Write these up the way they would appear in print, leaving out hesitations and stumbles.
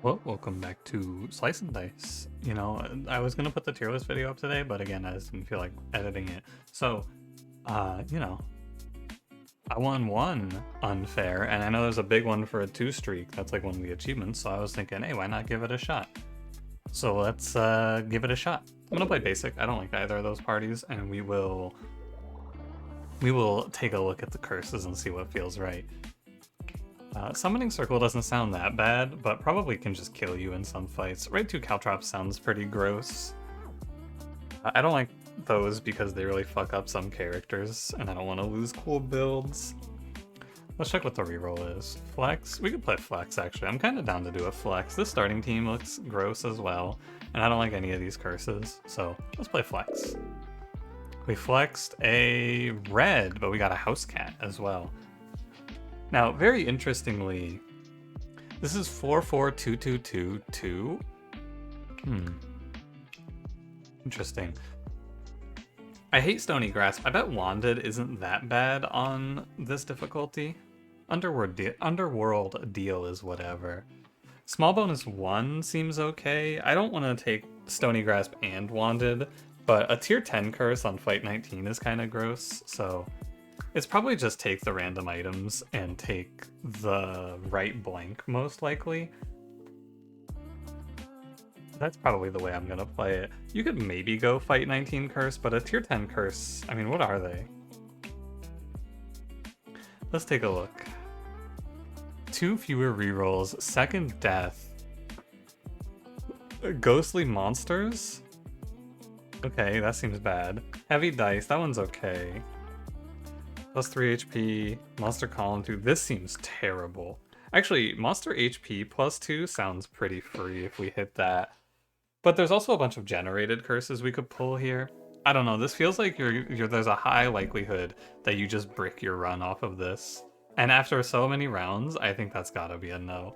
Well, welcome back to Slice and Dice. I was gonna put the tier list video up today, but again, I just didn't feel like editing it. So, you know, I won one unfair, and I know there's a big one for a 2 streak. That's like one of the achievements. So I was thinking, hey, why not give it a shot? So let's give it a shot. I'm gonna play basic. I don't like either of those parties, and we will take a look at the curses and see what feels right. Summoning Circle doesn't sound that bad, but probably can just kill you in some fights. Raid 2 Caltrops sounds pretty gross. I don't like those because they really fuck up some characters, and I don't want to lose cool builds. Let's check what the reroll is. Flex? We could play Flex, actually. I'm kind of down to do a Flex. This starting team looks gross as well, and I don't like any of these curses, so let's play Flex. We flexed a red, but we got a house cat as well. Now, very interestingly, this is 44222. Interesting. I hate Stony Grasp. I bet Wanded isn't that bad on this difficulty. Underworld Deal is whatever. Small bonus 1 seems okay. I don't want to take Stony Grasp and Wanded, but a tier 10 curse on Fight 19 is kind of gross, so it's probably just take the random items and take the right blank, most likely. That's probably the way I'm gonna play it. You could maybe go Fight 19 curse, but a tier 10 curse, I mean, what are they? Let's take a look. 2 fewer rerolls, second death. Ghostly monsters? Okay, that seems bad. Heavy dice, that one's okay. Plus 3 HP, Monster Column 2. This seems terrible. Actually, Monster HP plus 2 sounds pretty free if we hit that. But there's also a bunch of generated curses we could pull here. I don't know, this feels like there's a high likelihood that you just brick your run off of this. And after so many rounds, I think that's gotta be a no.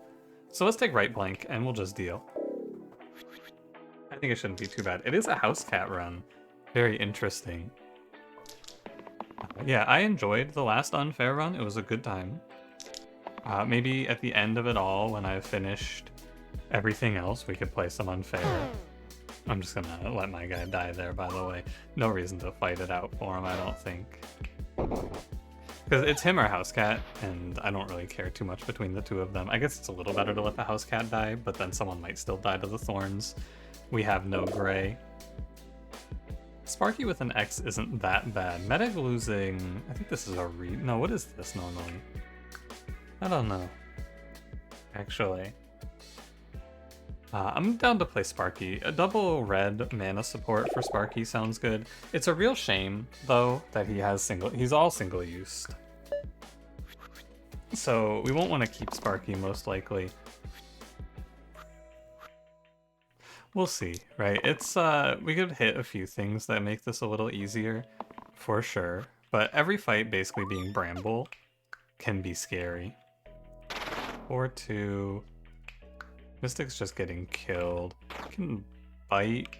So let's take right blank and we'll just deal. I think it shouldn't be too bad. It is a house cat run. Very interesting. Yeah, I enjoyed the last unfair run. It was a good time. Maybe at the end of it all, when I've finished everything else, we could play some unfair. I'm just gonna let my guy die there, by the way. No reason to fight it out for him, I don't think. Because it's him or house cat, and I don't really care too much between the two of them. I guess it's a little better to let the house cat die, but then someone might still die to the thorns. We have no gray. Sparky with an X isn't that bad. Medic losing... I think this is a No, what is this normally? I don't know. Actually. I'm down to play Sparky. A double red mana support for Sparky sounds good. It's a real shame, though, that he's all single-used. So we won't want to keep Sparky, most likely. We'll see, right? It's we could hit a few things that make this a little easier, for sure. But every fight basically being Bramble can be scary. 4-2. Mystic's just getting killed. Can bite,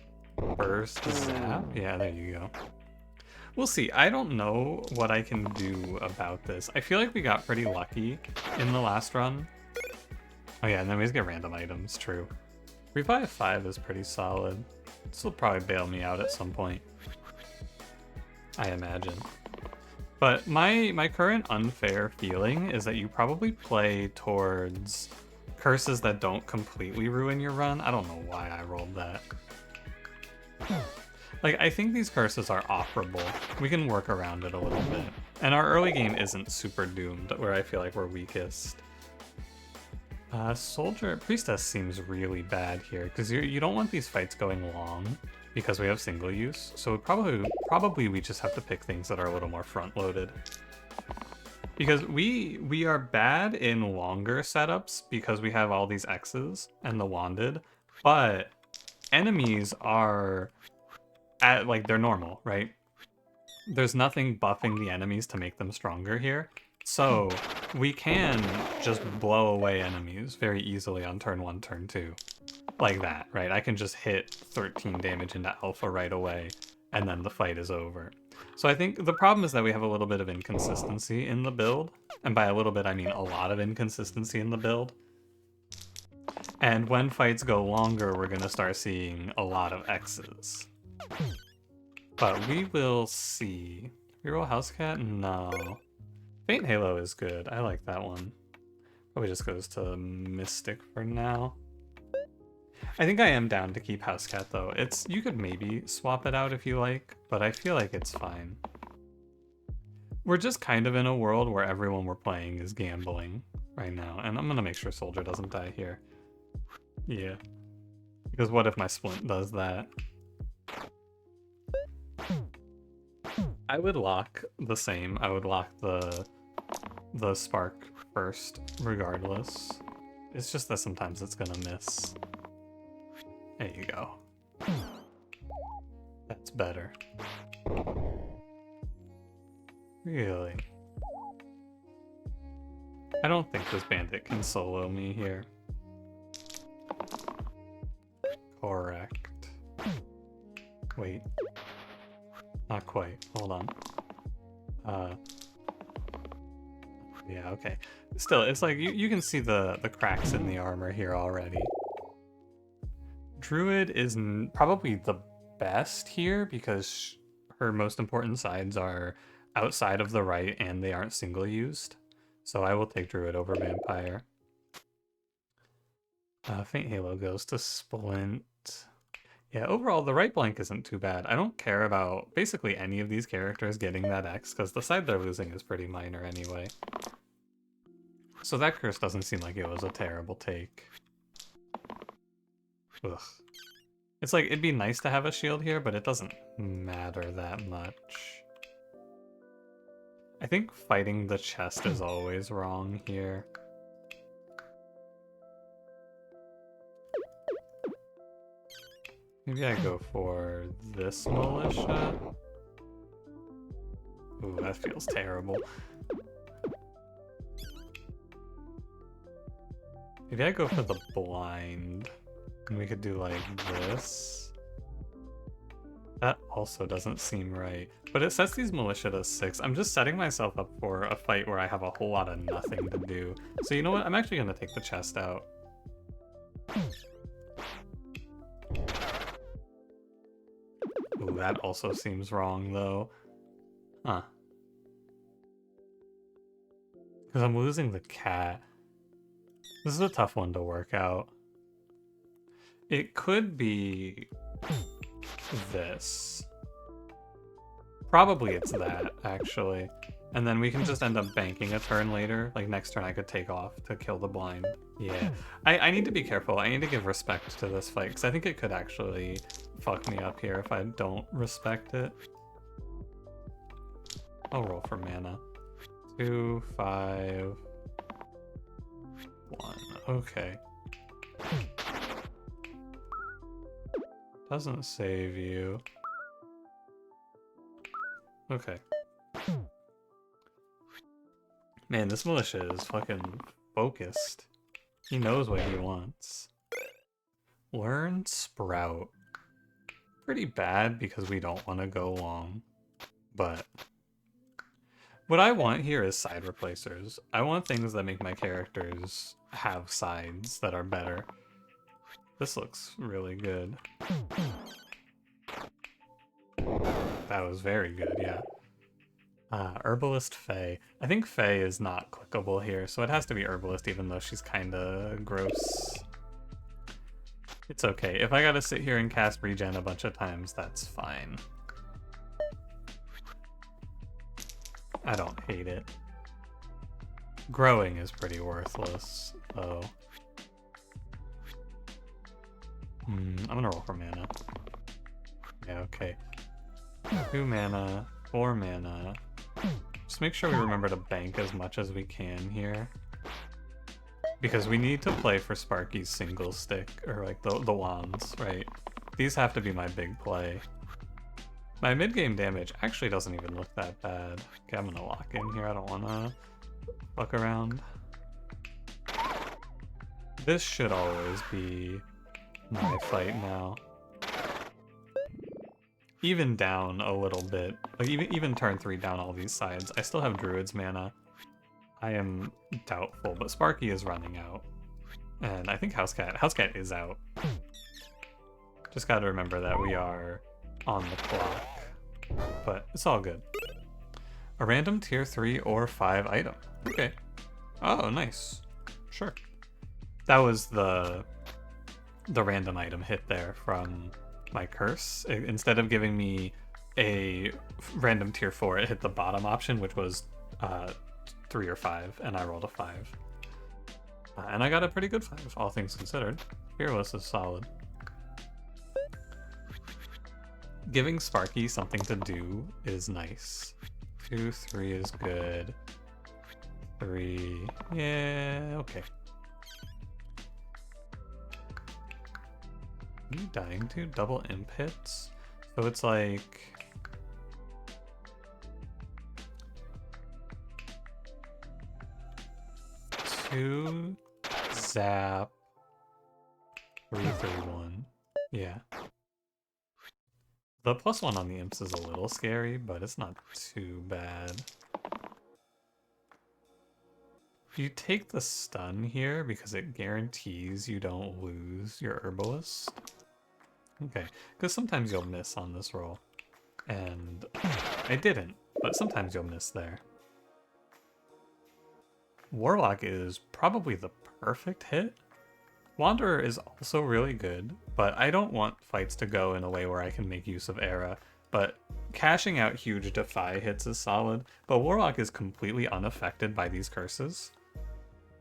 burst, zap. Yeah, there you go. We'll see. I don't know what I can do about this. I feel like we got pretty lucky in the last run. Oh yeah, and then we just get random items, true. Revive 5 is pretty solid. This will probably bail me out at some point, I imagine. But my current unfair feeling is that you probably play towards curses that don't completely ruin your run. I don't know why I rolled that. Like, I think these curses are offerable. We can work around it a little bit. And our early game isn't super doomed, where I feel like we're weakest. Priestess seems really bad here, because you don't want these fights going long, because we have single use, so probably we just have to pick things that are a little more front-loaded. Because we are bad in longer setups, because we have all these X's and the Wanded, but enemies are they're normal, right? There's nothing buffing the enemies to make them stronger here. So we can just blow away enemies very easily on turn 1, turn 2. Like that, right? I can just hit 13 damage into Alpha right away, and then the fight is over. So I think the problem is that we have a little bit of inconsistency in the build. And by a little bit, I mean a lot of inconsistency in the build. And when fights go longer, we're gonna start seeing a lot of X's. But we will see. Reroll House Cat? No. Faint Halo is good. I like that one. Probably just goes to Mystic for now. I think I am down to keep House Cat though. You could maybe swap it out if you like, but I feel like it's fine. We're just kind of in a world where everyone we're playing is gambling right now, and I'm gonna make sure Soldier doesn't die here. Yeah. Because what if my Splint does that? I would lock the same. I would lock the Spark first, regardless. It's just that sometimes it's gonna miss. There you go. That's better. Really? I don't think this bandit can solo me here. Correct. Wait. Not quite. Hold on. Yeah, okay. Still, it's like you can see the cracks in the armor here already. Druid is probably the best here because her most important sides are outside of the right and they aren't single used. So I will take Druid over Vampire. Faint Halo goes to Splint. Yeah, overall, the right blank isn't too bad. I don't care about basically any of these characters getting that X, because the side they're losing is pretty minor anyway. So that curse doesn't seem like it was a terrible take. Ugh. It's like, it'd be nice to have a shield here, but it doesn't matter that much. I think fighting the chest is always wrong here. Maybe I go for this militia. Ooh, that feels terrible. Maybe I go for the blind. And we could do like this. That also doesn't seem right. But it sets these militia to 6. I'm just setting myself up for a fight where I have a whole lot of nothing to do. So you know what? I'm actually going to take the chest out. Ooh, that also seems wrong, though. Huh. Because I'm losing the cat. This is a tough one to work out. It could be this. Probably it's that, actually. And then we can just end up banking a turn later. Like, next turn I could take off to kill the blind. Yeah. I need to be careful. I need to give respect to this fight, because I think it could actually fuck me up here if I don't respect it. I'll roll for mana. 2, 5, 1. Okay. Doesn't save you. Okay. Man, this militia is fucking focused. He knows what he wants. Learn Sprout. Pretty bad because we don't want to go long. But what I want here is side replacers. I want things that make my characters have sides that are better. This looks really good. That was very good, yeah. Herbalist Faye. I think Faye is not clickable here, so it has to be Herbalist even though she's kinda gross. It's okay. If I gotta sit here and cast regen a bunch of times, that's fine. I don't hate it. Growing is pretty worthless, though. I'm gonna roll for mana. Yeah, okay. 2 mana, 4 mana. Just make sure we remember to bank as much as we can here. Because we need to play for Sparky's single stick, or like the wands, right? These have to be my big play. My mid-game damage actually doesn't even look that bad. Okay, I'm gonna lock in here, I don't wanna fuck around. This should always be my fight now. Even down a little bit, like even turn 3 down all these sides, I still have Druid's mana. I am doubtful, but Sparky is running out. And I think Housecat is out. Just gotta remember that we are on the clock. But it's all good. A random tier 3 or 5 item. Okay. Oh, nice. Sure. That was the random item hit there from my curse. Instead of giving me a random tier 4, it hit the bottom option, which was 3 or 5, and I rolled a 5. And I got a pretty good 5, all things considered. Fearless is solid. Giving Sparky something to do is nice. 2, 3 is good. 3, yeah, okay. Are you dying to? Double imp hits? So it's like... 2, zap, 3, 3, 1. Yeah. The +1 on the imps is a little scary, but it's not too bad. You take the stun here because it guarantees you don't lose your herbalist. Okay, because sometimes you'll miss on this roll. And I didn't, but sometimes you'll miss there. Warlock is probably the perfect hit. Wanderer is also really good, but I don't want fights to go in a way where I can make use of Era. But cashing out huge Defy hits is solid, but Warlock is completely unaffected by these curses.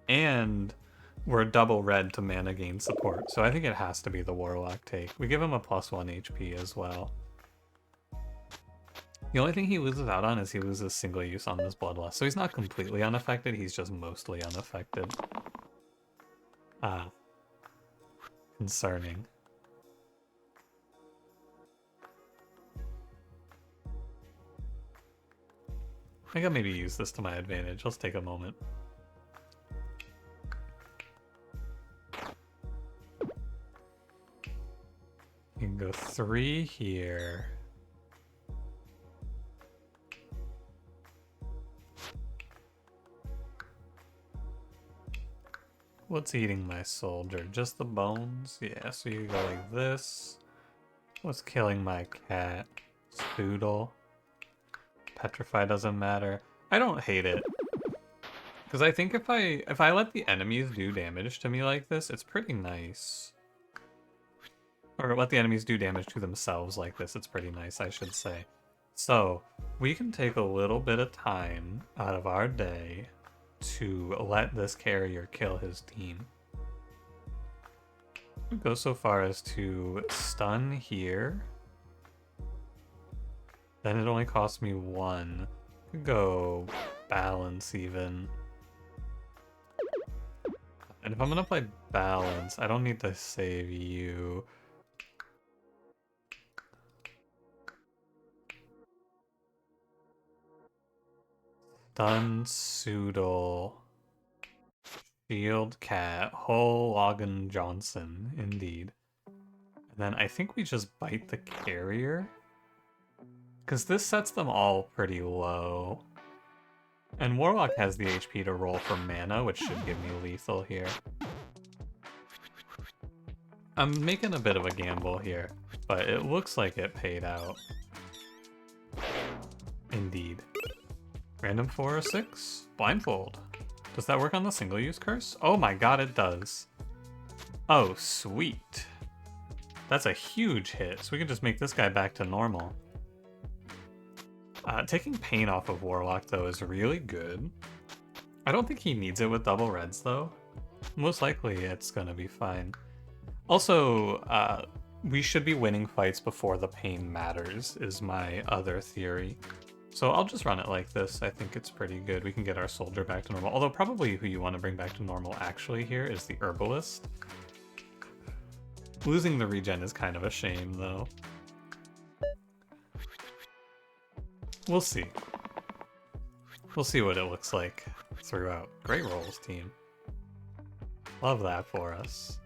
And we're double red to mana gain support, so I think it has to be the Warlock take. We give him a +1 HP as well. The only thing he loses out on is he loses single use on this Bloodlust, so he's not completely unaffected, he's just mostly unaffected. Concerning. I think I'll maybe use this to my advantage. Let's take a moment. You can go 3 here. What's eating my soldier? Just the bones? Yeah, so you go like this. What's killing my cat? Spoodle. Petrify doesn't matter. I don't hate it. Because I think if I let the enemies do damage to me like this, it's pretty nice. Or let the enemies do damage to themselves like this, it's pretty nice, I should say. So, we can take a little bit of time out of our day to let this carrier kill his team. I'd go so far as to stun here. Then it only costs me 1. Could go balance even. And if I'm gonna play balance, I don't need to save you. Stun Soodle. Shield Cat. Hull Logan Johnson, indeed. And then I think we just bite the carrier. Because this sets them all pretty low. And Warlock has the HP to roll for mana, which should give me lethal here. I'm making a bit of a gamble here, but it looks like it paid out. Indeed. Random 4 or 6? Blindfold. Does that work on the single-use curse? Oh my god, it does. Oh, sweet. That's a huge hit, so we can just make this guy back to normal. Taking pain off of Warlock, though, is really good. I don't think he needs it with double reds, though. Most likely, it's gonna be fine. Also, we should be winning fights before the pain matters, is my other theory. So I'll just run it like this. I think it's pretty good. We can get our soldier back to normal. Although probably who you want to bring back to normal actually here is the herbalist. Losing the regen is kind of a shame, though. We'll see. We'll see what it looks like throughout. Great rolls, team. Love that for us.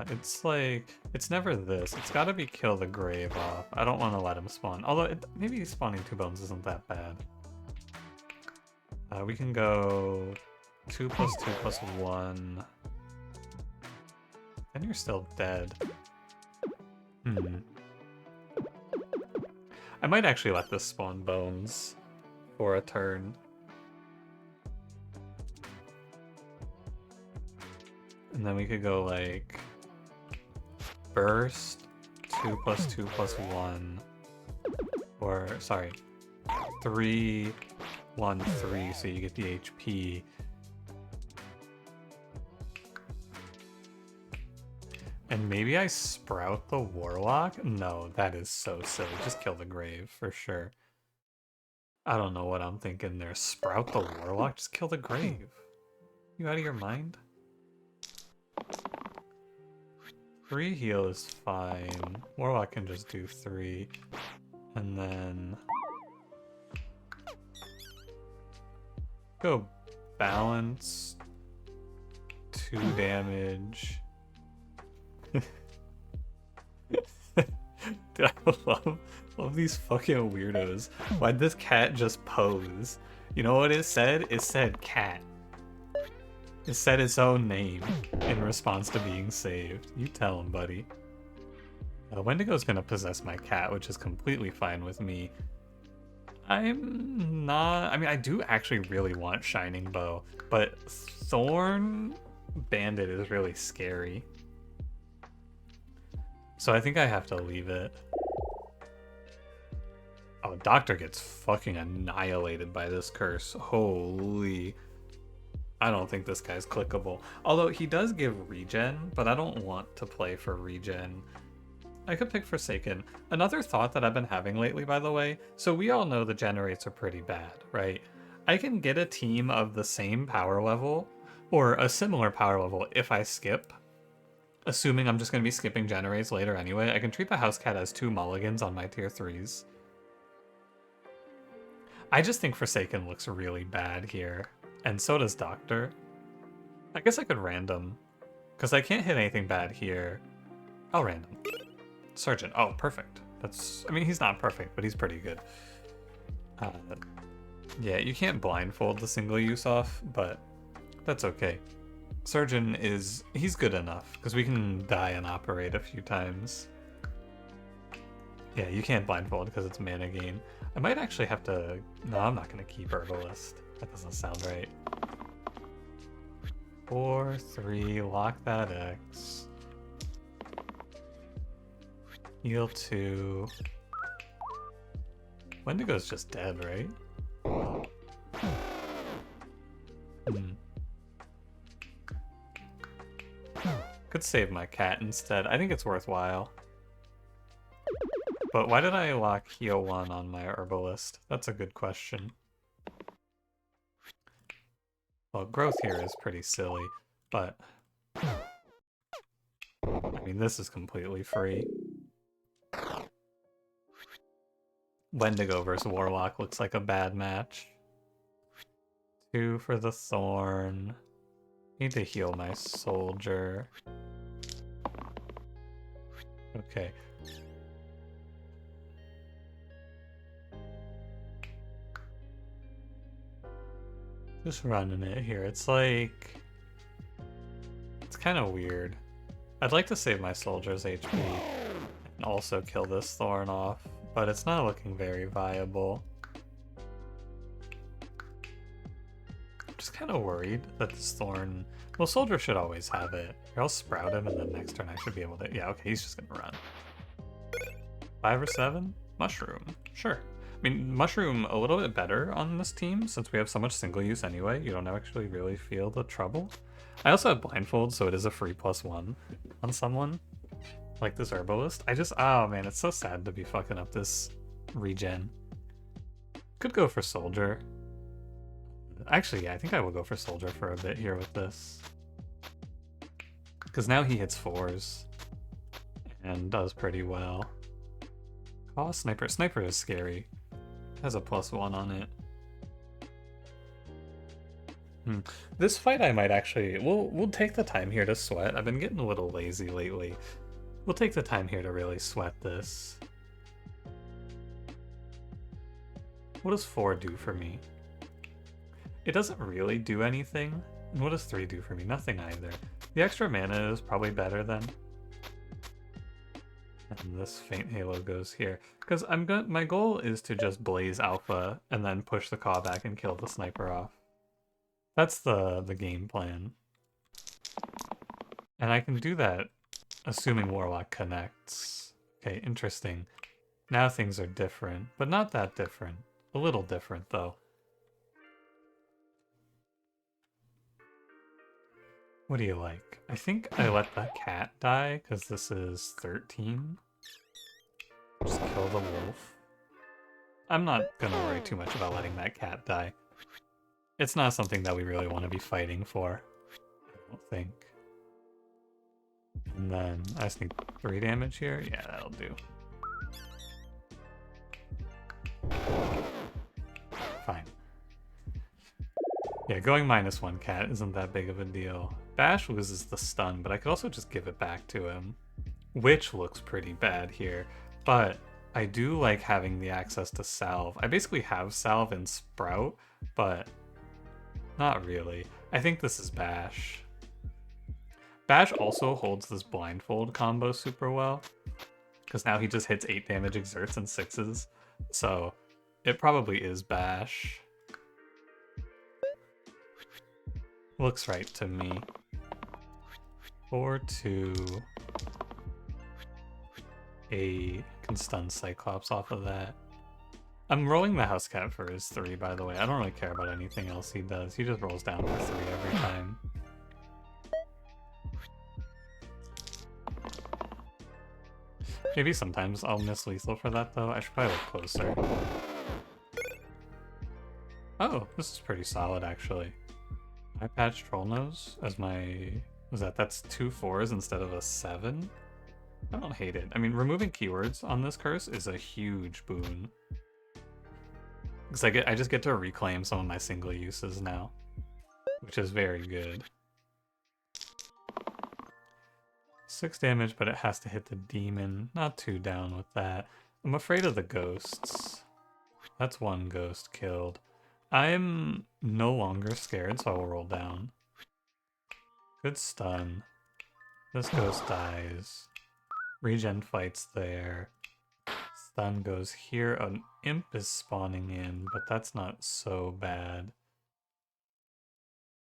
It's like, it's never this. It's gotta be kill the grave off. I don't want to let him spawn. Although, maybe spawning 2 bones isn't that bad. We can go 2 plus 2 plus 1. And you're still dead. I might actually let this spawn bones for a turn. And then we could go like burst, 2 plus 2 plus 1. Or, sorry, 3, 1, 3, so you get the HP. And maybe I sprout the Warlock? No, that is so silly. Just kill the Grave, for sure. I don't know what I'm thinking there. Sprout the Warlock? Just kill the Grave. You out of your mind? 3 heal is fine. Warlock can just do 3. And then... go balance. 2 damage. Dude, I love these fucking weirdos. Why'd this cat just pose? You know what it said? It said cat. It said its own name in response to being saved. You tell him, buddy. Wendigo's gonna possess my cat, which is completely fine with me. I'm not... I mean, I do actually really want Shining Bow, but Thorn Bandit is really scary. So I think I have to leave it. Oh, Doctor gets fucking annihilated by this curse. Holy. I don't think this guy's clickable. Although he does give regen, but I don't want to play for regen. I could pick Forsaken. Another thought that I've been having lately, by the way, so we all know the generates are pretty bad, right? I can get a team of the same power level, or a similar power level if I skip. Assuming I'm just going to be skipping generates later anyway, I can treat the House Cat as 2 mulligans on my tier 3s. I just think Forsaken looks really bad here, and so does Doctor. I guess I could random, because I can't hit anything bad here. I'll random. Surgeon. Oh, perfect. That's... I mean, he's not perfect, but he's pretty good. Yeah, you can't blindfold the single use off, but that's okay. Surgeon is... he's good enough, because we can die and operate a few times. Yeah, you can't blindfold because it's mana gain. I might actually have to... no, I'm not going to keep Herbalist. That doesn't sound right. 4, 3, lock that X. Heal 2. Wendigo's just dead, right? Could save my cat instead. I think it's worthwhile. But why did I lock heal 1 on my Herbalist? That's a good question. Well, growth here is pretty silly, but... I mean, this is completely free. Wendigo versus Warlock looks like a bad match. 2 for the Thorn. Need to heal my soldier. Okay. Just running it here. It's like... it's kind of weird. I'd like to save my soldier's HP and also kill this Thorn off, but it's not looking very viable. I'm just kind of worried that this Thorn... well, soldier should always have it. Here, I'll sprout him, and then next turn I should be able to... yeah, okay, he's just gonna run. 5 or 7? Mushroom. Sure. I mean, Mushroom a little bit better on this team, since we have so much single use anyway. You don't actually really feel the trouble. I also have Blindfold, so it is a free +1 on someone. Like this Herbalist. I just... oh man, it's so sad to be fucking up this regen. Could go for Soldier. Actually, yeah, I think I will go for Soldier for a bit here with this. Because now he hits 4s. And does pretty well. Oh, Sniper. Sniper is scary. Has a +1 on it. This fight I might actually... we'll take the time here to sweat. I've been getting a little lazy lately. We'll take the time here to really sweat this. What does 4 do for me? It doesn't really do anything. And what does 3 do for me? Nothing either. The extra mana is probably better then. And this Faint Halo goes here. Because my goal is to just blaze alpha and then push the Caw back and kill the sniper off. That's the game plan. And I can do that assuming Warlock connects. Okay, interesting. Now things are different, but not that different. A little different though. What do you like? I think I let the cat die because this is 13. Just kill the wolf. I'm not gonna worry too much about letting that cat die. It's not something that we really want to be fighting for, I don't think. And then I just need 3 damage here. Yeah, that'll do. Fine. Yeah, going -1 cat isn't that big of a deal. Bash loses the stun, but I could also just give it back to him, which looks pretty bad here. But I do like having the access to Salve. I basically have Salve and Sprout, but not really. I think this is Bash. Bash also holds this blindfold combo super well, because now he just hits 8 damage, exerts, and 6s. So it probably is Bash. Looks right to me. 4-2. A can stun Cyclops off of that. I'm rolling the house cat for his 3, by the way. I don't really care about anything else he does. He just rolls down for 3 every time. Maybe sometimes I'll miss lethal for that though. I should probably look closer. Oh, this is pretty solid actually. I patched Trollnose as my... that's 2 4s instead of a 7? I don't hate it. I mean, removing keywords on this curse is a huge boon. Because I just get to reclaim some of my single uses now, which is very good. 6 damage, but it has to hit the demon. Not too down with that. I'm afraid of the ghosts. That's 1 ghost killed. I'm no longer scared, so I will roll down. Good stun. This ghost dies. Regen fights there. Stun goes here. An imp is spawning in, but that's not so bad.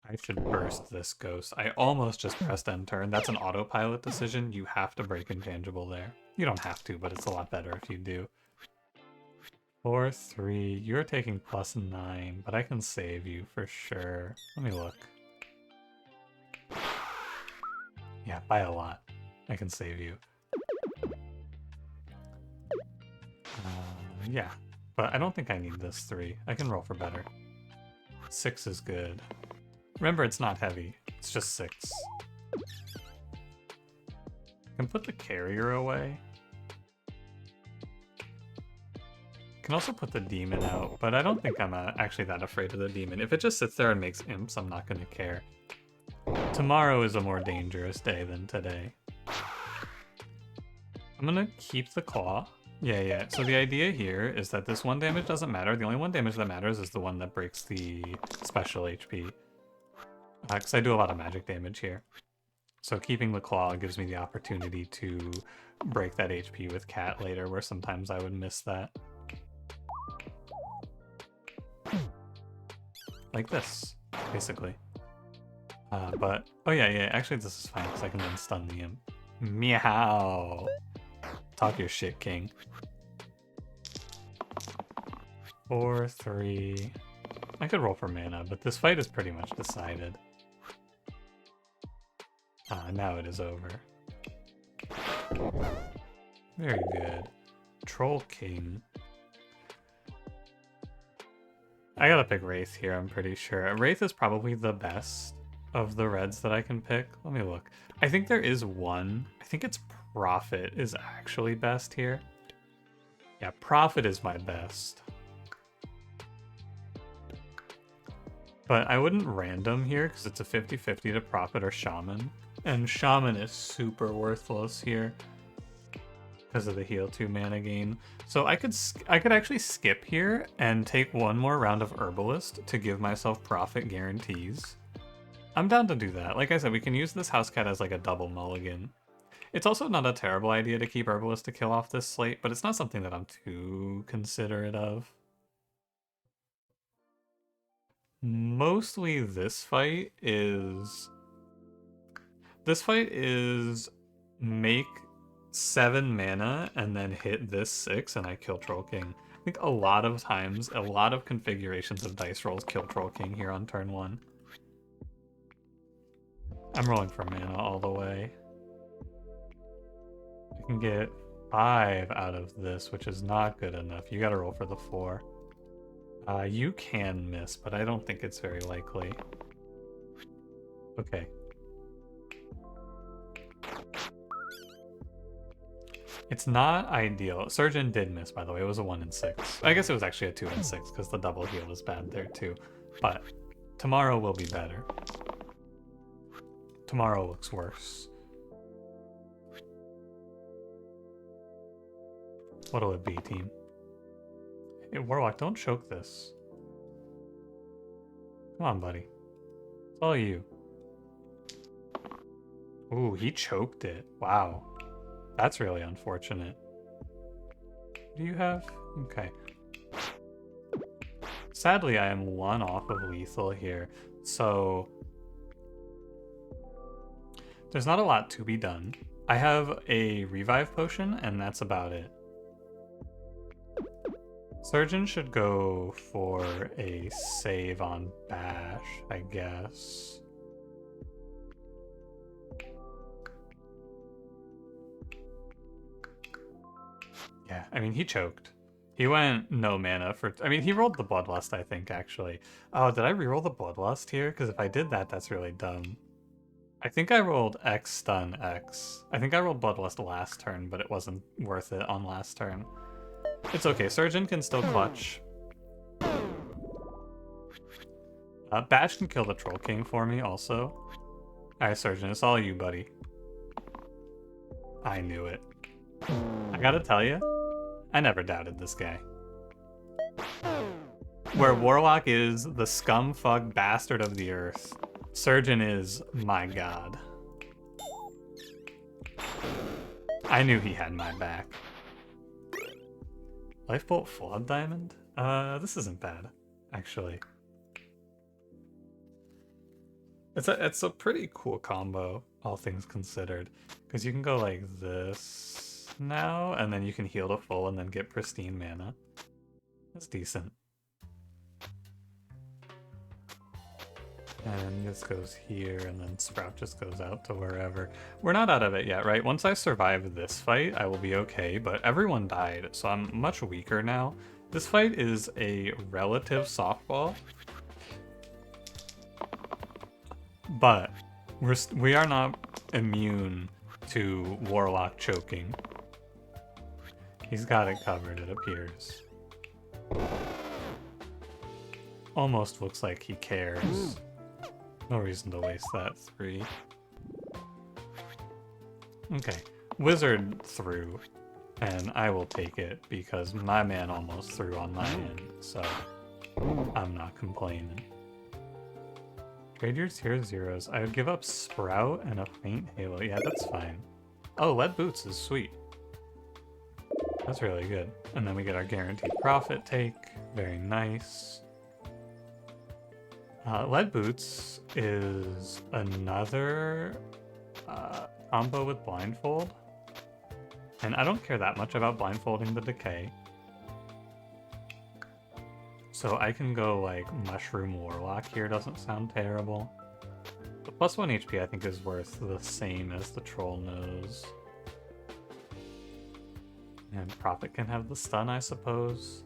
I should burst this ghost. I almost just pressed end turn. That's an autopilot decision. You have to break intangible there. You don't have to, but it's a lot better if you do. 4-3. You're taking +9, but I can save you for sure. Let me look. Yeah, by a lot. I can save you. Yeah, but I don't think I need this 3. I can roll for better. 6 is good. Remember, it's not heavy. It's just 6. I can put the carrier away. Can also put the demon out, but I don't think I'm actually that afraid of the demon. If it just sits there and makes imps, I'm not going to care. Tomorrow is a more dangerous day than today. I'm going to keep the claw. Yeah. So the idea here is that this 1 damage doesn't matter. The only 1 damage that matters is the one that breaks the special HP. Because I do a lot of magic damage here. So keeping the claw gives me the opportunity to break that HP with cat later, where sometimes I would miss that. Like this, basically. But, oh yeah, actually this is fine, because I can then stun the imp. Meow! Talk your shit, king. 4-3. I could roll for mana, but this fight is pretty much decided. Now it is over. Very good. Troll King. I gotta pick Wraith here, I'm pretty sure. Wraith is probably the best of the reds that I can pick. Let me look. I think there is one. I think it's Prophet is actually best here. Yeah, Prophet is my best. But I wouldn't random here because it's a 50-50 to Prophet or Shaman. And Shaman is super worthless here. because of the heal 2 mana gain. So I could actually skip here and take one more round of Herbalist to give myself profit guarantees. I'm down to do that. Like I said, we can use this House Cat as like a double mulligan. It's also not a terrible idea to keep Herbalist to kill off this slate, but it's not something that I'm too considerate of. Mostly this fight is make 7 mana and then hit this 6 and I kill Troll King. I think a lot of times, a lot of configurations of dice rolls kill Troll King here on turn 1. I'm rolling for mana all the way. I can get 5 out of this, which is not good enough. You gotta roll for the 4. You can miss, but I don't think it's very likely. Okay. It's not ideal. Surgeon did miss, by the way. It was a 1 in 6. I guess it was actually a 2 in 6 because the double heal was bad there too. But tomorrow will be better. Tomorrow looks worse. What'll it be, team? Hey, Warlock, don't choke this. Come on, buddy. It's all you. Ooh, he choked it. Wow. That's really unfortunate. What do you have? Okay. Sadly, I am 1 off of lethal here, so there's not a lot to be done. I have a revive potion, and that's about it. Surgeon should go for a save on Bash, I guess. Yeah, I mean, he choked. He went no mana for... I mean, he rolled the Bloodlust, I think, actually. Oh, did I reroll the Bloodlust here? Because if I did that, that's really dumb. I think I rolled X stun X. I think I rolled Bloodlust last turn, but it wasn't worth it on last turn. It's okay, Surgeon can still clutch. Bash can kill the Troll King for me, also. Alright, Surgeon, it's all you, buddy. I knew it. I gotta tell you, I never doubted this guy. Where Warlock is the scumfuck bastard of the earth, Surgeon is my god. I knew he had my back. Lifebolt Flood Diamond? This isn't bad, actually. It's a pretty cool combo, all things considered. Because you can go like this now, and then you can heal to full and then get pristine mana. That's decent. And this goes here, and then Sprout just goes out to wherever. We're not out of it yet, right? Once I survive this fight, I will be okay, but everyone died, so I'm much weaker now. This fight is a relative softball. But we are not immune to Warlock choking. He's got it covered, it appears. Almost looks like he cares. No reason to waste that 3. Okay, Wizard threw, and I will take it because my man almost threw on my end, so I'm not complaining. Trade your 0/0s. I would give up Sprout and a Faint Halo. Yeah, that's fine. Oh, Lead Boots is sweet. That's really good. And then we get our guaranteed profit take. Very nice. Lead Boots is another combo with Blindfold. And I don't care that much about blindfolding the Decay. So I can go like Mushroom Warlock here, doesn't sound terrible. The +1 HP I think is worth the same as the Troll Nose. And Prophet can have the stun, I suppose.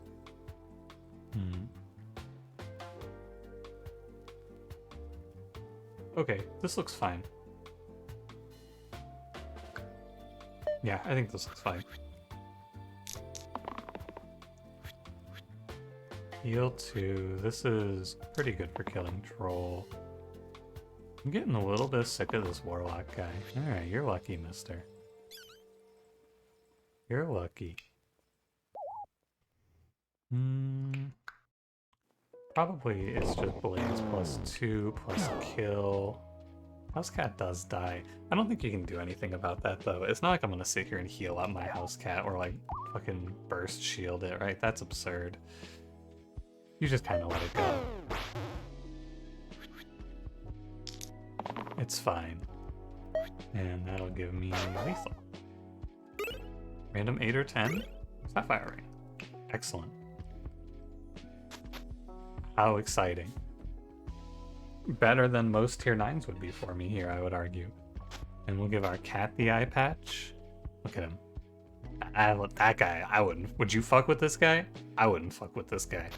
Okay, this looks fine. Yeah, I think this looks fine. Heal 2. This is pretty good for killing Troll. I'm getting a little bit sick of this Warlock guy. Alright, you're lucky, mister. You're lucky. Probably it's just Blaze +2 plus kill. House cat does die. I don't think you can do anything about that though. It's not like I'm gonna sit here and heal up my house cat or like fucking burst shield it, right? That's absurd. You just kind of let it go. It's fine. And that'll give me lethal. Random 8 or 10? Sapphire ring. Excellent. How exciting. Better than most tier 9s would be for me here, I would argue. And we'll give our cat the eye patch. Look at him. That guy, I wouldn't. Would you fuck with this guy? I wouldn't fuck with this guy.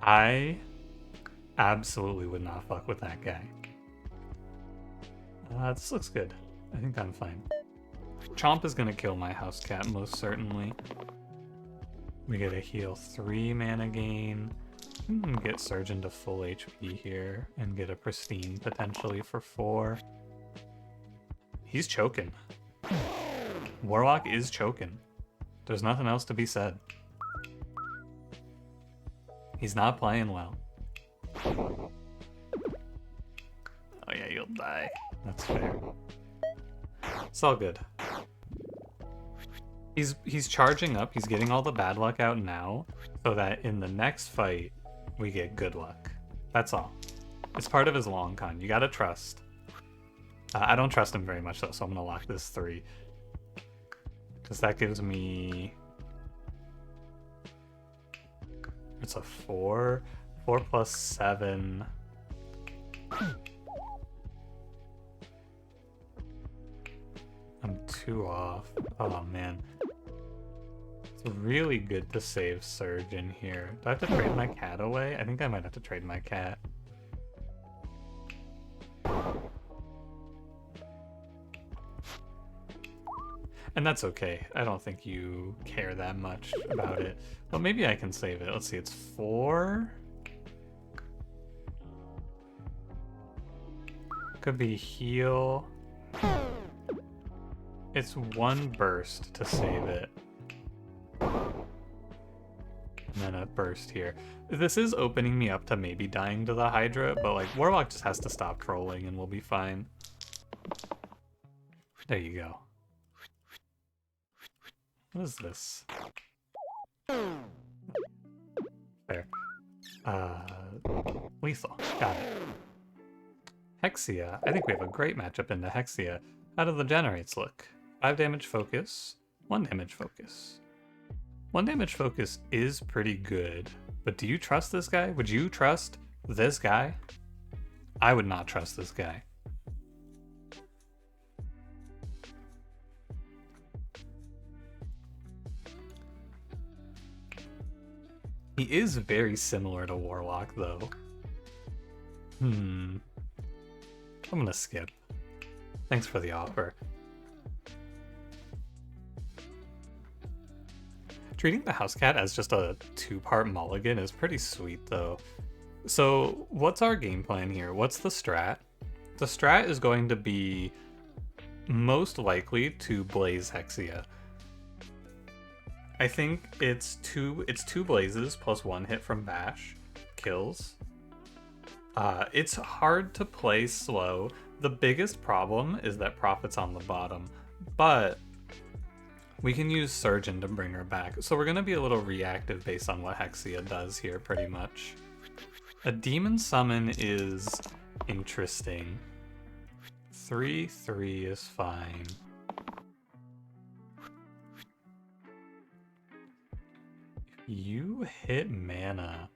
I absolutely would not fuck with that guy. This looks good. I think I'm fine. Chomp is gonna kill my house cat most certainly. We get a heal 3 mana gain. Get Surgeon to full HP here and get a pristine potentially for 4. He's choking. Warlock is choking. There's nothing else to be said. He's not playing well. Oh yeah, you'll die. That's fair. It's all good. He's charging up, he's getting all the bad luck out now, so that in the next fight, we get good luck. That's all. It's part of his long con. You gotta trust. I don't trust him very much though, so I'm gonna lock this 3. Because that gives me... It's a 4. 4 plus 7. I'm 2 off. Oh man. It's really good to save Surge in here. Do I have to trade my cat away? I think I might have to trade my cat. And that's okay. I don't think you care that much about it. But maybe I can save it. Let's see, it's 4? Could be heal. It's 1 burst to save it. And then a burst here. This is opening me up to maybe dying to the Hydra, but like Warlock just has to stop trolling and we'll be fine. There you go. What is this? Fair. Lethal. Got it. Hexia. I think we have a great matchup into Hexia. How do the generates look? 5 damage focus, 1 damage focus. 1 damage focus is pretty good, but do you trust this guy? Would you trust this guy? I would not trust this guy. He is very similar to Warlock, though. I'm gonna skip. Thanks for the offer. Treating the house cat as just a 2-part mulligan is pretty sweet, though. So, what's our game plan here? What's the strat? The strat is going to be most likely to Blaze Hexia. I think it's two blazes plus 1 hit from bash kills. It's hard to play slow. The biggest problem is that Prophet's on the bottom, but we can use Surgeon to bring her back. So we're gonna be a little reactive based on what Hexia does here, pretty much. A Demon Summon is interesting. 3/3 is fine. You hit mana.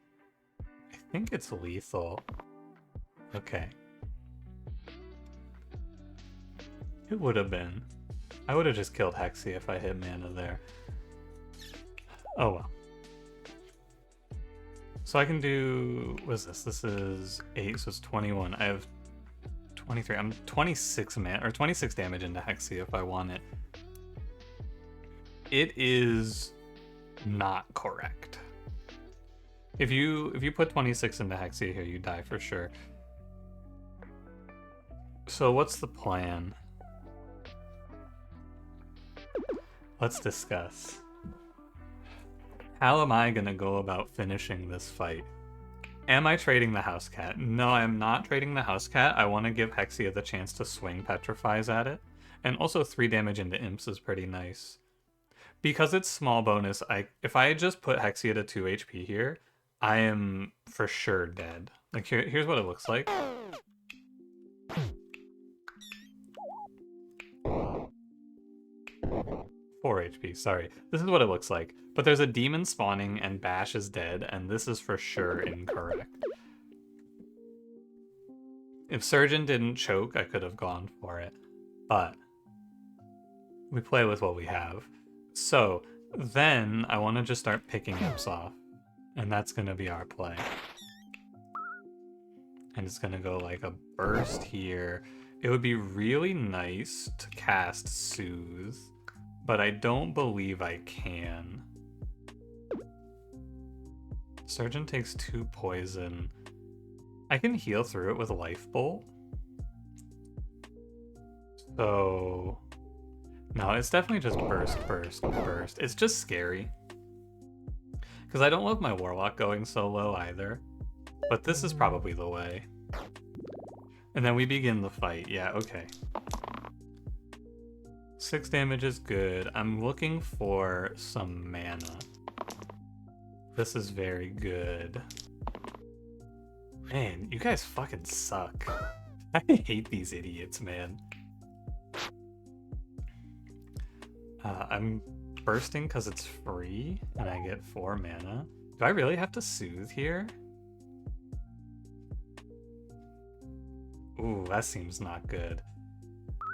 I think it's lethal. Okay. It would have been. I would have just killed Hexia if I hit mana there. Oh well. So I can do... What is this? This is 8, so it's 21. I have 23. I'm 26 mana, or 26 damage into Hexia if I want it. It is not correct. If you put 26 into Hexia here, you die for sure. So what's the plan? Let's discuss. How am I gonna go about finishing this fight? Am I trading the house cat? No, I'm not trading the house cat. I want to give Hexia the chance to swing Petrifies at it. And also 3 damage into imps is pretty nice. Because it's small bonus, if I just put Hexia to 2 HP here, I am for sure dead. Like here's what it looks like. 4 HP, sorry. This is what it looks like. But there's a demon spawning and Bash is dead, and this is for sure incorrect. If Surgeon didn't choke, I could have gone for it. But we play with what we have. So then I want to just start picking imps off. And that's going to be our play. And it's going to go like a burst here. It would be really nice to cast Soothe, but I don't believe I can. Surgeon takes 2 poison. I can heal through it with a Life Bolt. So... no, it's definitely just burst, burst, burst. It's just scary. Because I don't love my Warlock going so low either. But this is probably the way. And then we begin the fight. Yeah, okay. 6 damage is good. I'm looking for some mana. This is very good. Man, you guys fucking suck. I hate these idiots, man. I'm bursting because it's free, and I get 4 mana. Do I really have to Soothe here? Ooh, that seems not good.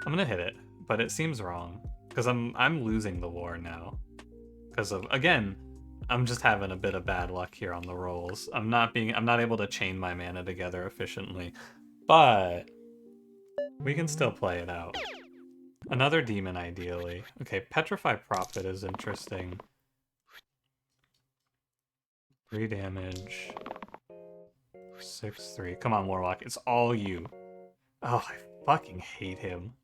I'm gonna hit it, but it seems wrong. Because I'm losing the war now. Because of, again, I'm just having a bit of bad luck here on the rolls. I'm not able to chain my mana together efficiently. But we can still play it out. Another demon, ideally. Okay, Petrify Prophet is interesting. 3 damage. 6-3. Come on, Warlock. It's all you. Oh, I fucking hate him.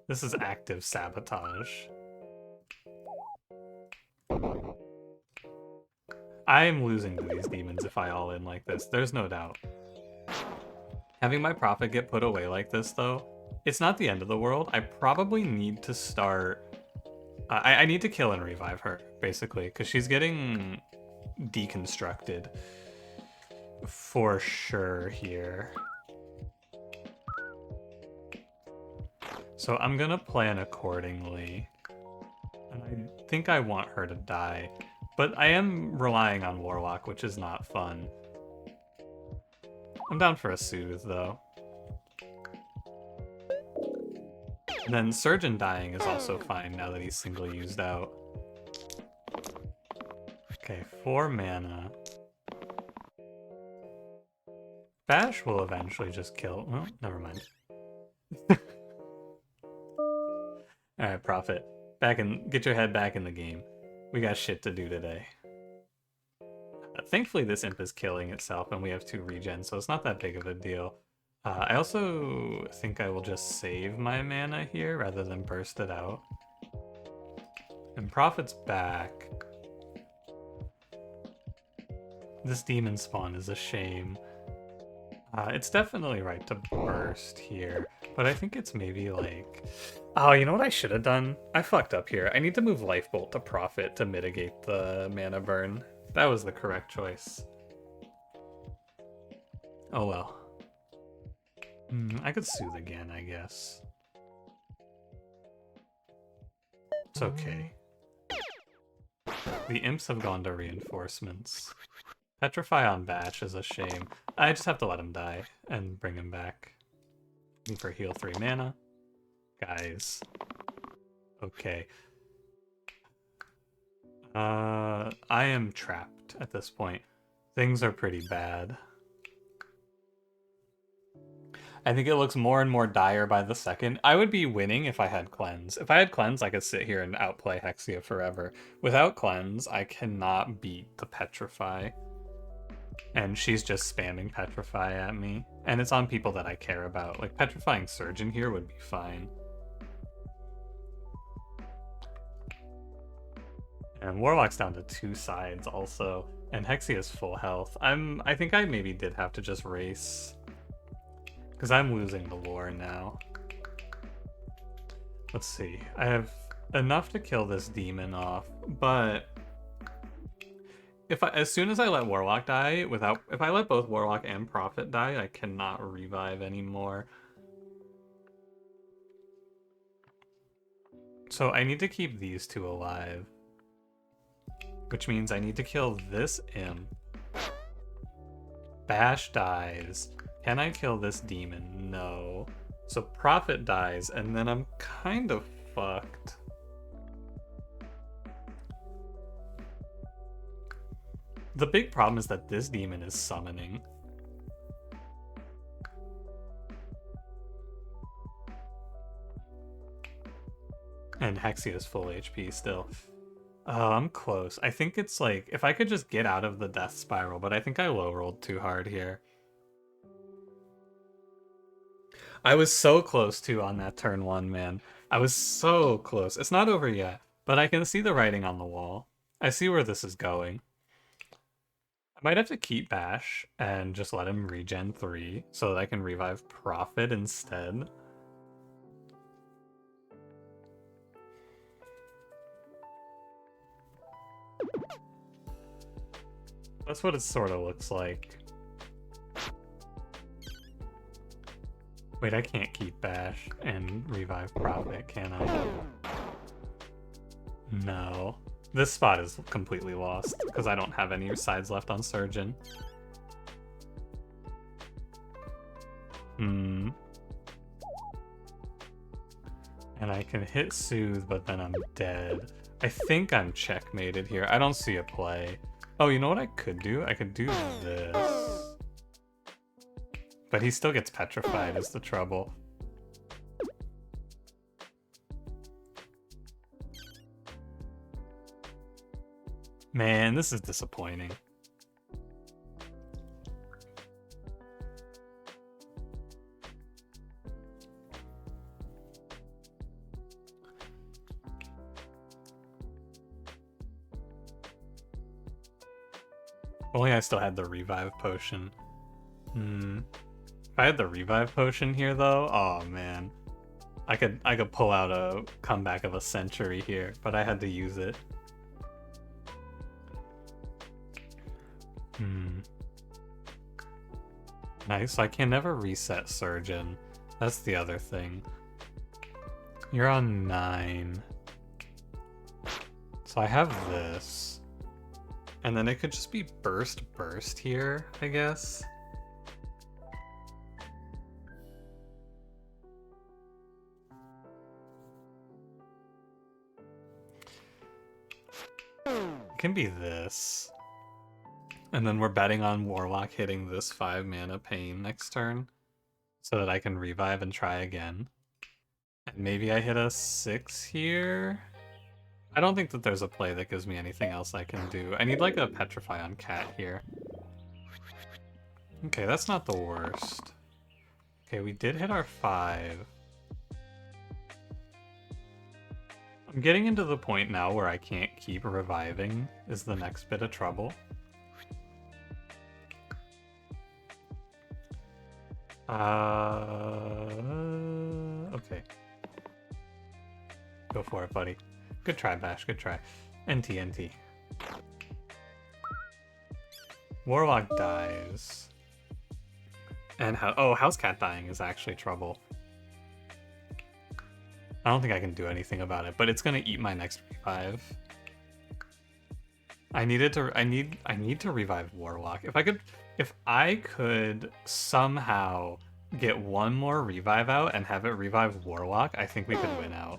This is active sabotage. I am losing to these demons if I all in like this. There's no doubt. Having my Prophet get put away like this, though, it's not the end of the world. I probably need to start... I need to kill and revive her, basically, because she's getting deconstructed. For sure here. So I'm gonna plan accordingly. And I think I want her to die. But I am relying on Warlock, which is not fun. I'm down for a Soothe, though. And then Surgeon dying is also fine now that he's single used out. Okay, 4 mana. Bash will eventually just kill... well, never mind. Alright, Prophet. Get your head back in the game. We got shit to do today. Thankfully this imp is killing itself and we have 2 regen, so it's not that big of a deal. I also think I will just save my mana here rather than burst it out. And Prophet's back. This demon spawn is a shame. It's definitely right to burst here, but I think it's maybe like... oh, you know what I should have done? I fucked up here. I need to move Life Bolt to Prophet to mitigate the mana burn. That was the correct choice. Oh well. I could Soothe again, I guess. It's okay. The imps have gone to reinforcements. Petrify on Bash is a shame. I just have to let him die and bring him back. Need for heal 3 mana. Guys. Okay. I am trapped at this point. Things are pretty bad. I think it looks more and more dire by the second. I would be winning if I had Cleanse. If I had Cleanse, I could sit here and outplay Hexia forever. Without Cleanse, I cannot beat the Petrify. And she's just spamming Petrify at me. And it's on people that I care about. Like, Petrifying Surgeon here would be fine. And Warlock's down to 2 sides also. And Hexy is full health. I think I maybe did have to just race. Because I'm losing the lore now. Let's see. I have enough to kill this demon off, but as soon as I let Warlock die, if I let both Warlock and Prophet die, I cannot revive anymore. So I need to keep these 2 alive. Which means I need to kill this imp. Bash dies. Can I kill this demon? No. So Prophet dies, and then I'm kind of fucked. The big problem is that this demon is summoning. And Hexy is full HP still. Oh, I'm close. I think it's like, if I could just get out of the death spiral, but I think I low rolled too hard here. I was so close too on that turn 1, man. I was so close. It's not over yet, but I can see the writing on the wall. I see where this is going. I might have to keep Bash and just let him regen 3 so that I can revive Prophet instead. That's what it sort of looks like. Wait, I can't keep Bash and revive Prophet, can I? No. This spot is completely lost, because I don't have any sides left on Surgeon. And I can hit Soothe, but then I'm dead. I think I'm checkmated here. I don't see a play. Oh, you know what I could do? I could do this. But he still gets petrified is the trouble. Man, this is disappointing. If only I still had the revive potion. If I had the revive potion here though, oh man. I could pull out a comeback of a century here, but I had to use it. Nice, I can never reset Surgeon. That's the other thing. You're on 9. So I have this. And then it could just be burst here, I guess. It can be this. And then we're betting on Warlock hitting this 5 mana Pain next turn, so that I can revive and try again. And maybe I hit a 6 here? I don't think that there's a play that gives me anything else I can do. I need like a Petrify on Cat here. Okay, that's not the worst. Okay, we did hit our 5. I'm getting into the point now where I can't keep reviving is the next bit of trouble. Okay. Go for it, buddy. Good try, Bash, good try. NT. Warlock dies. And House Cat dying is actually trouble. I don't think I can do anything about it, but it's gonna eat my next revive. I need to revive Warlock. If I could somehow get one more revive out and have it revive Warlock, I think we could win out.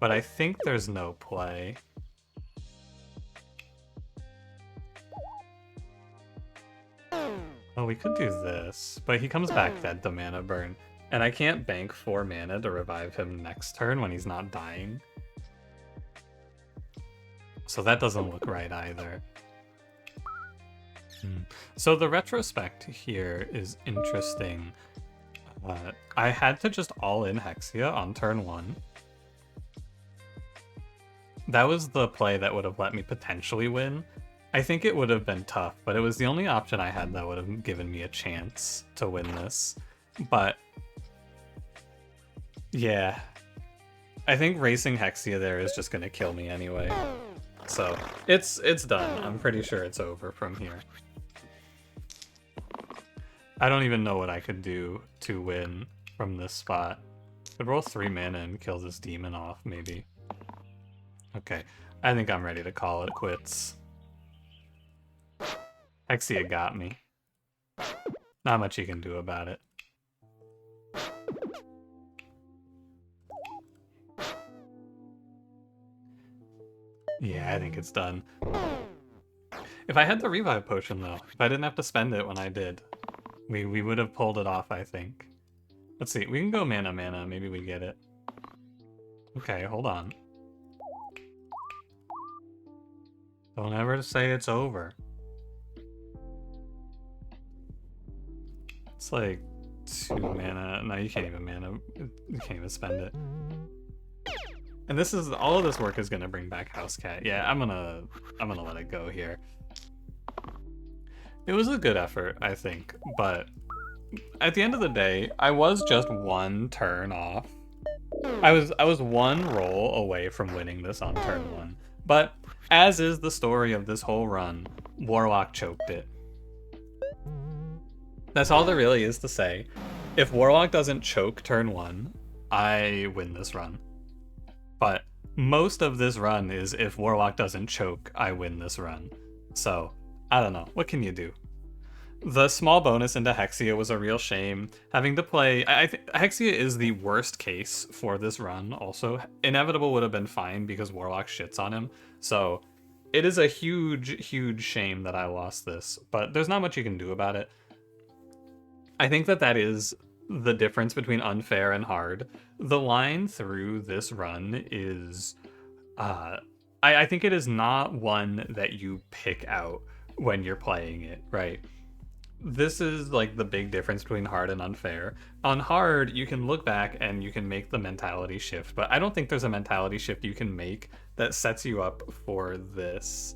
But I think there's no play. Oh, we could do this, but he comes back dead to mana burn. And I can't bank 4 mana to revive him next turn when he's not dying. So that doesn't look right either. So the retrospect here is interesting. I had to just all in Hexia on turn 1. That was the play that would have let me potentially win. I think it would have been tough, but it was the only option I had that would have given me a chance to win this. But yeah, I think racing Hexia there is just gonna kill me anyway. So it's done. I'm pretty sure it's over from here. I don't even know what I could do to win from this spot. Could roll 3 mana and kill this demon off, maybe. Okay, I think I'm ready to call it quits. Hexia got me. Not much you can do about it. Yeah, I think it's done. If I had the revive potion though, if I didn't have to spend it when I did, we would have pulled it off, I think. Let's see, we can go mana, maybe we get it. Okay, hold on. Don't ever say it's over. It's like 2 mana. No, you can't even mana. You can't even spend it. And this is all of this work is gonna bring back Housecat. Yeah, I'm gonna let it go here. It was a good effort, I think, but at the end of the day, I was just 1 turn off. I was 1 roll away from winning this on turn 1. But as is the story of this whole run, Warlock choked it. That's all there really is to say. If Warlock doesn't choke turn 1, I win this run. But most of this run is if Warlock doesn't choke, I win this run. So, I don't know. What can you do? The small bonus into Hexia was a real shame. Having to play... I think Hexia is the worst case for this run also. Inevitable would have been fine because Warlock shits on him. So, it is a huge, huge shame that I lost this. But there's not much you can do about it. I think that is the difference between unfair and hard. The line through this run is... I think it is not one that you pick out when you're playing it, right? This is like the big difference between hard and unfair. On hard, you can look back and you can make the mentality shift, but I don't think there's a mentality shift you can make that sets you up for this.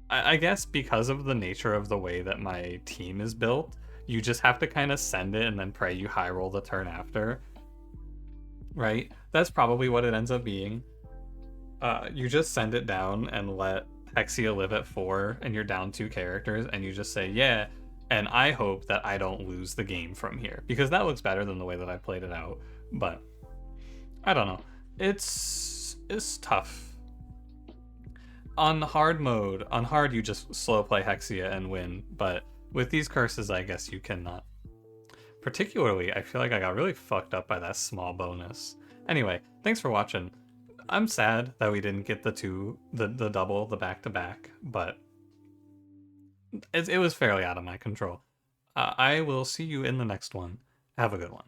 I guess because of the nature of the way that my team is built, you just have to kind of send it and then pray you high roll the turn after, right? That's probably what it ends up being. You just send it down and let Hexia live at 4 and you're down 2 characters and you just say, yeah, and I hope that I don't lose the game from here, because that looks better than the way that I played it out. But I don't know. It's tough. On hard mode, on hard you just slow play Hexia and win, but with these curses I guess you cannot. Particularly, I feel like I got really fucked up by that small bonus. Anyway, thanks for watching. I'm sad that we didn't get the double, the back-to-back, but it was fairly out of my control. I will see you in the next one. Have a good one.